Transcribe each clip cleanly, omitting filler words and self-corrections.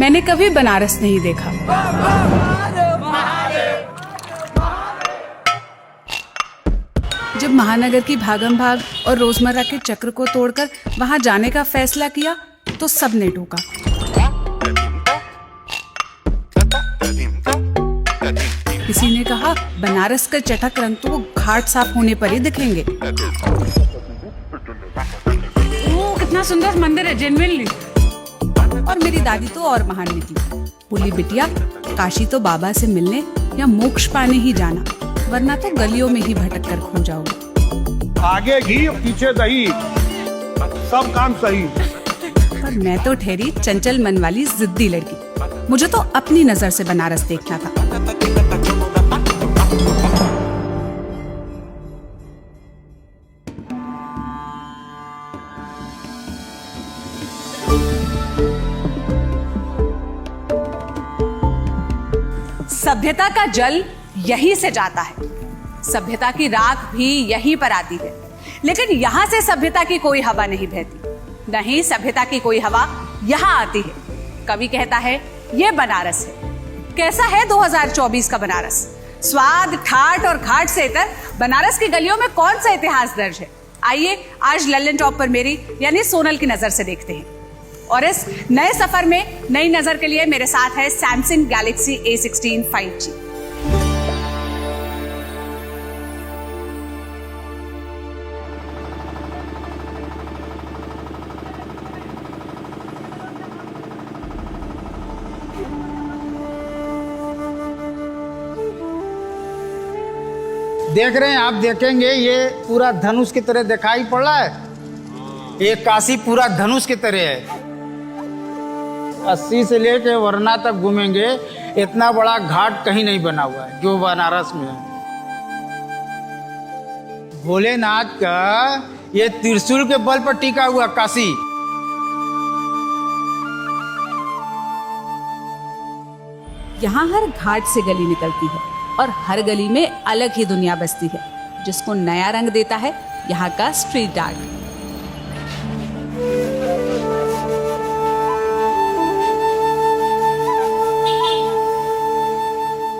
मैंने कभी बनारस नहीं देखा। जब महानगर की भागम भाग और रोजमर्रा के चक्र को तोड़कर वहां जाने का फैसला किया तो सबने टोका। किसी ने कहा बनारस का चटक रंग तो घाट साफ होने पर ही दिखेंगे। वो कितना सुंदर मंदिर है, जेन्युइनली। और मेरी दादी तो और महान निकली, बोली बिटिया काशी तो बाबा से मिलने या मोक्ष पाने ही जाना, वरना तो गलियों में ही भटक कर खो जाओगे। आगे घी पीछे दही, सब काम सही। पर मैं तो ठहरी चंचल मन वाली जिद्दी लड़की, मुझे तो अपनी नजर से बनारस देखना था। सभ्यता का जल यहीं से जाता है, सभ्यता की राख भी यहीं पर आती है, लेकिन यहां से सभ्यता की कोई हवा नहीं बहती, नहीं सभ्यता की कोई हवा यहां आती है। कवि कहता है ये बनारस है। कैसा है 2024 का बनारस? स्वाद, ठाट और घाट से इतर बनारस की गलियों में कौन सा इतिहास दर्ज है? आइए आज लल्लन टॉप पर मेरी यानी सोनल की नजर से देखते हैं। और इस नए सफर में नई नजर के लिए मेरे साथ है सैमसंग गैलेक्सी A16 5G। देख रहे हैं आप, देखेंगे ये पूरा धनुष की तरह दिखाई पड़ रहा है। ये काशी पूरा धनुष की तरह है। 80 से लेके वरना तक घूमेंगे, इतना बड़ा घाट कहीं नहीं बना हुआ है जो बनारस में है। भोलेनाथ का ये त्रिशूल के बल पर टिका हुआ काशी। यहाँ हर घाट से गली निकलती है और हर गली में अलग ही दुनिया बसती है, जिसको नया रंग देता है यहाँ का स्ट्रीट आर्ट।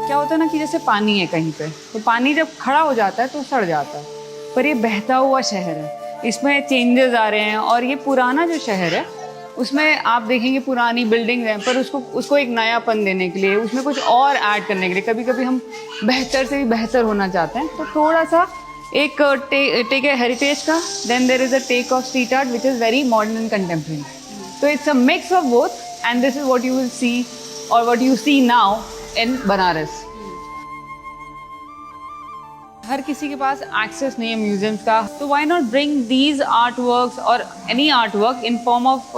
क्या होता है ना कि जैसे पानी है कहीं पे, तो पानी जब खड़ा हो जाता है तो सड़ जाता है, पर ये बहता हुआ शहर है, इसमें चेंजेस आ रहे हैं। और ये पुराना जो शहर है उसमें आप देखेंगे पुरानी बिल्डिंग है, पर उसको एक नयापन देने के लिए, उसमें कुछ और ऐड करने के लिए, कभी कभी हम बेहतर से भी बेहतर होना चाहते हैं, तो थोड़ा सा एक टेक है हेरिटेज का, then there is a take of street art which is very modern and contemporary. तो it's a mix of both and this is what you will see और what you see now in Banaras. हर किसी के पास access नहीं है museums का, तो why not bring these art works और any art work in form of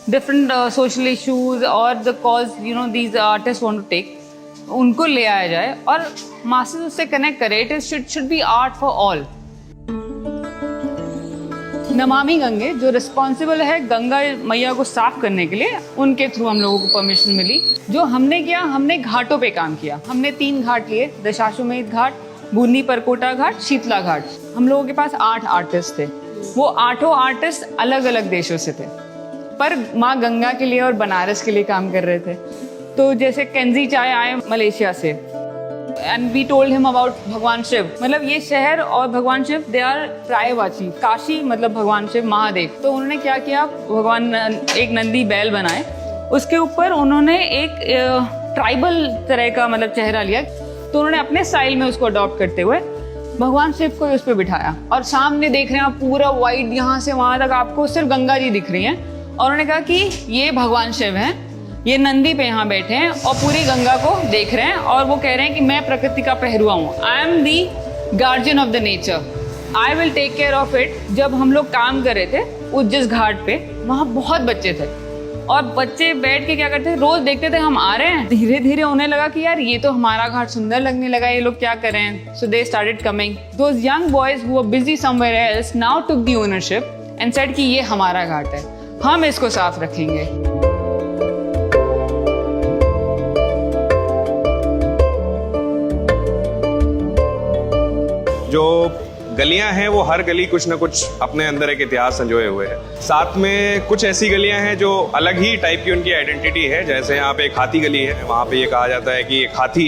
different social issues और the cause you know these artist want to take, उनको ले आया जाए और मासेस उससे कनेक्ट करे। It should be art for all. Namami Gange जो रिस्पॉन्सिबल है गंगा मैया को साफ करने के लिए, उनके थ्रू हम लोगों को परमिशन मिली। जो हमने किया, हमने घाटों पे काम किया। हमने 3 घाट लिए, दशाश्वमेध घाट, बूंदी परकोटा घाट, शीतला घाट। हम लोगों के पास 8 आर्टिस्ट थे। वो 8 आर्टिस्ट अलग अलग देशों से थे, पर माँ गंगा के लिए और बनारस के लिए काम कर रहे थे। तो जैसे केंजी चाय आए मलेशिया से, and we told him about भगवान शिव। मतलब ये शहर और भगवान शिव दे आर प्रायवाची। काशी मतलब भगवान शिव, महादेव। तो उन्होंने क्या किया, भगवान एक नंदी बैल बनाए, उसके ऊपर उन्होंने एक ट्राइबल तरह का मतलब चेहरा लिया। तो उन्होंने अपने स्टाइल में उसको अडॉप्ट करते हुए भगवान शिव को उस पर बिठाया। और सामने देख रहे हैं आप पूरा वाइड, यहाँ से वहां तक आपको सिर्फ गंगा जी दिख रही हैं। और उन्होंने कहा कि ये भगवान शिव हैं, ये नंदी पे यहाँ बैठे हैं और पूरी गंगा को देख रहे हैं, और वो कह रहे हैं कि मैं प्रकृति का पहरुआ हूँ, I am the guardian of the nature, I will take care of it. जब हम लोग काम कर रहे थे उस जिस घाट पे, वहाँ बहुत बच्चे थे, और बच्चे बैठ के क्या करते थे, रोज देखते थे हम आ रहे हैं, धीरे धीरे उन्हें लगा कि यार ये तो हमारा घाट सुंदर लगने लगा, ये लोग क्या कर रहे हैं। So they started coming. Those young boys who were busy somewhere else now took the ownership and said कि ये हमारा घाट है, हम इसको साफ रखेंगे। जो गलियां हैं वो हर गली कुछ ना कुछ अपने अंदर एक इतिहास संजोए हुए है। साथ में कुछ ऐसी गलियां हैं जो अलग ही टाइप की उनकी आइडेंटिटी है। जैसे यहाँ पे एक हाथी गली है, वहाँ पे ये कहा जाता है कि एक हाथी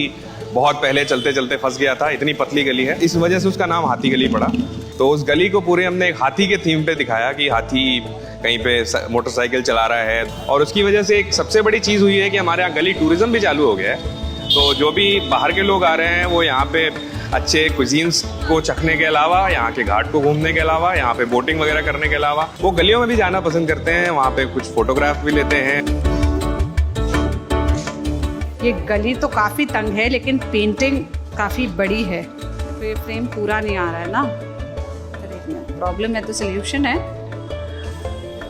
बहुत पहले चलते चलते फंस गया था, इतनी पतली गली है, इस वजह से उसका नाम हाथी गली पड़ा। तो उस गली को पूरे हमने एक हाथी के थीम पे दिखाया कि हाथी कहीं पे मोटरसाइकिल चला रहा है। और उसकी वजह से एक सबसे बड़ी चीज़ हुई है कि हमारे यहाँ गली टूरिज्म भी चालू हो गया है। तो जो भी बाहर के लोग आ रहे हैं वो यहाँ पे अच्छे कुजीन्स को चखने के अलावा, यहाँ के घाट को घूमने के अलावा, यहाँ पे बोटिंग वगैरह करने के अलावा वो गलियों में भी जाना पसंद करते हैं। वहाँ पे कुछ फोटोग्राफ भी लेते हैं। ये गली तो काफी तंग है लेकिन पेंटिंग काफी बड़ी है, तो ये फ्रेम पूरा नहीं आ रहा है ना। प्रॉब्लम है तो सोल्यूशन है,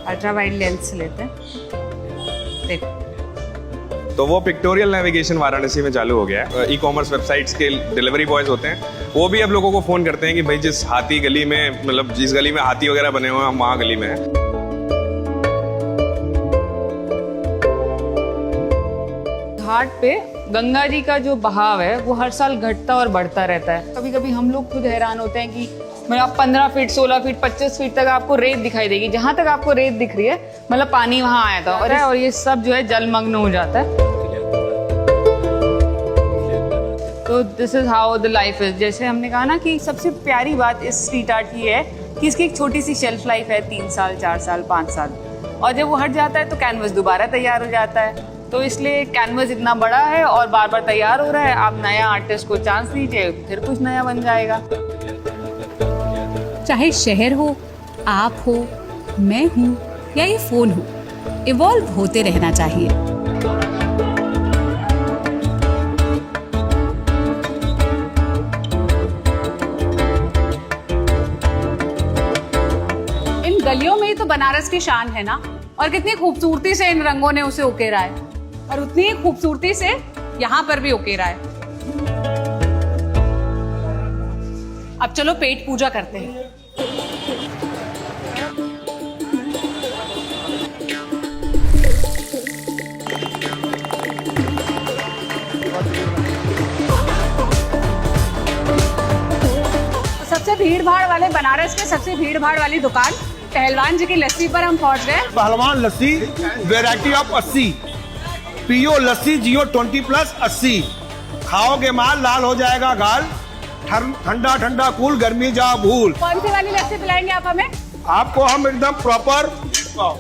अल्ट्रा वाइड लेंस लेते हैं। देखो तो वो पिक्टोरियल नेविगेशन वाराणसी में चालू हो गया है। ई कॉमर्स वेबसाइट्स के डिलीवरी बॉयज होते हैं, वो भी अब लोगों को फोन करते हैं कि भाई जिस हाथी गली में, मतलब जिस गली में हाथी वगैरह बने हुए हैं हम वहाँ गली में हैं। घाट पे गंगा जी का जो बहाव है वो हर साल घटता और बढ़ता रहता है। कभी कभी हम लोग खुद हैरान होते हैं कि मतलब आप 15 फीट 16 फीट 25 फीट तक आपको रेत दिखाई देगी। जहां तक आपको रेत दिख रही है मतलब पानी वहां आया था और ये सब जो है जलमग्न हो जाता है। तो this is how the life is. जैसे हमने कहा ना कि सबसे प्यारी बात इस स्ट्रीट आर्ट की है कि इसकी एक छोटी सी शेल्फ लाइफ है, 3 साल 4 साल 5 साल, और जब वो हट जाता है तो कैनवस दोबारा तैयार हो जाता है। तो इसलिए कैनवस इतना बड़ा है और बार बार तैयार हो रहा है। आप नया आर्टिस्ट को चांस दीजिए, फिर कुछ नया बन जाएगा। चाहे शहर हो, आप हो, मैं हूँ या ये फोन हो, इवॉल्व होते रहना चाहिए। इन गलियों में ही तो बनारस की शान है ना, और कितनी खूबसूरती से इन रंगों ने उसे उकेरा है, और उतनी ही खूबसूरती से यहाँ पर भी उकेरा है। अब चलो पेट पूजा करते हैं। सबसे भीड़ भाड़ वाले, बनारस के सबसे भीड़ भाड़ वाली दुकान पहलवान जी की लस्सी पर हम पहुंच गए। पहलवान लस्सी वेराइटी ऑफ 80, पियो लस्सी जियो 20+ 80। खाओगे माल लाल हो जाएगा गाल, ठंडा ठंडा कूल गर्मी जा भूल। कौन सी वाली लस्सी पिलाएंगे आप हमें? आपको हम एकदम प्रॉपर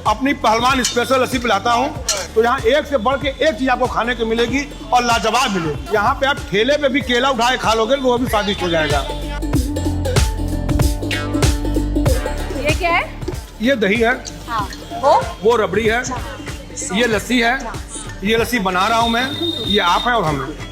अपनी पहलवान स्पेशल लस्सी पिलाता हूँ। तो यहाँ एक से बढ़ के एक चीज आपको खाने को मिलेगी और लाजवाब मिलेगी। यहाँ पे आप ठेले पे भी केला उठा के खा लोगे वो भी स्वादिष्ट हो जाएगा। ये क्या है? ये दही है, हाँ, वो रबड़ी है, ये लस्सी है, ये लस्सी बना रहा हूँ मैं, ये आप है और हम हैं।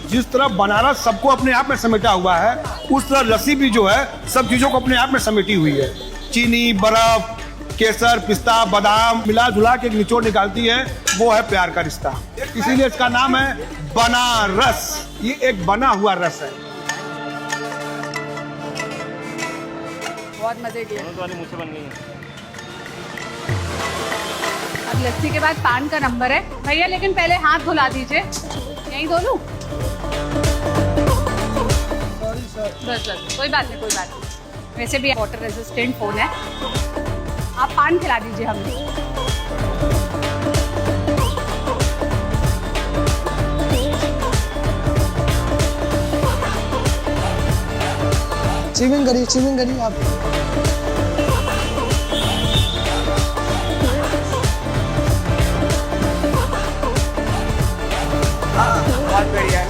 जिस तरह बनारस सबको अपने आप में समेटा हुआ है, उस तरह लस्सी भी जो है सब चीजों को अपने आप में समेटी हुई है। चीनी, बर्फ, केसर, पिस्ता, बादाम मिला जुला के निचोड़ निकालती है, वो है प्यार का रिश्ता। इसीलिए इसका नाम है बनारस। ये एक बना हुआ रस है। बहुत मजे की। मुझसे बन गई है। अब लस्सी के बाद पान का नंबर है भैया, लेकिन पहले हाथ धुला दीजिए। यहीं धो लूं? बस कोई बात नहीं, कोई बात नहीं। वैसे भी वाटर रेजिस्टेंट फोन है। आप पान खिला दीजिए हमें। चिविंग करिए आप। बहुत बढ़िया।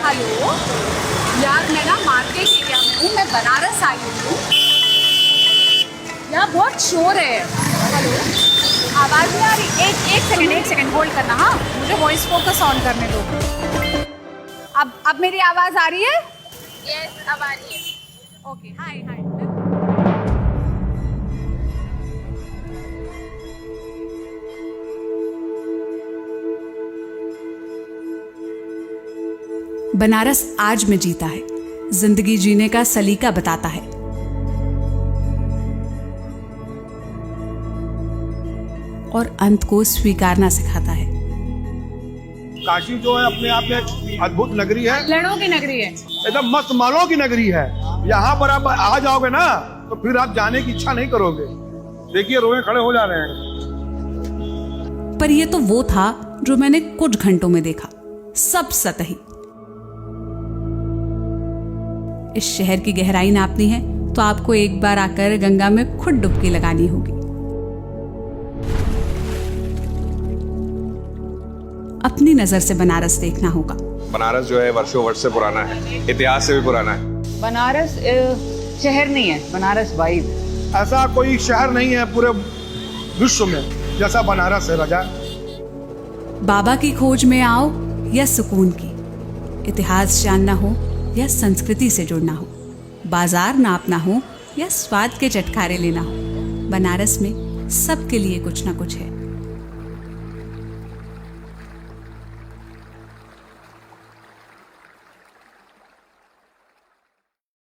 हेलो यार, मैं ना मार्केट एरिया में हूँ, मैं बनारस आई हूँ। यहाँ बहुत शोर है। हेलो, आवाज़ नहीं आ रही? एक सेकंड होल्ड करना। हाँ, मुझे वॉइस फोकस ऑन करने दो। अब मेरी आवाज़ आ रही है? यस, अब आ रही है। ओके, हाय हाय। बनारस आज में जीता है, जिंदगी जीने का सलीका बताता है। और अंत को स्वीकारना सिखाता है। काशी जो है अपने आप में एक अद्भुत नगरी है, लड़ों की नगरी है। एकदम मस्त मालों की नगरी है। यहाँ पर आप आ जाओगे ना तो फिर आप जाने की इच्छा नहीं करोगे। देखिए रोए खड़े हो जा रहे हैं। पर ये तो वो था जो मैंने कुछ घंटों में देखा, सब सतही। इस शहर की गहराई नापनी है तो आपको एक बार आकर गंगा में खुद डुबकी लगानी होगी। अपनी नजर से बनारस देखना होगा। बनारस जो है वर्षों वर्ष से पुराना है, इतिहास से भी पुराना है। बनारस शहर नहीं है, बनारस वाइब। ऐसा कोई शहर नहीं है पूरे विश्व में जैसा बनारस है राजा। बाबा की खोज में आओ या सुकून की, इतिहास जानना हो या संस्कृति से जुड़ना हो, बाजार नापना हो या स्वाद के चटखारे लेना हो, बनारस में सबके लिए कुछ ना कुछ है।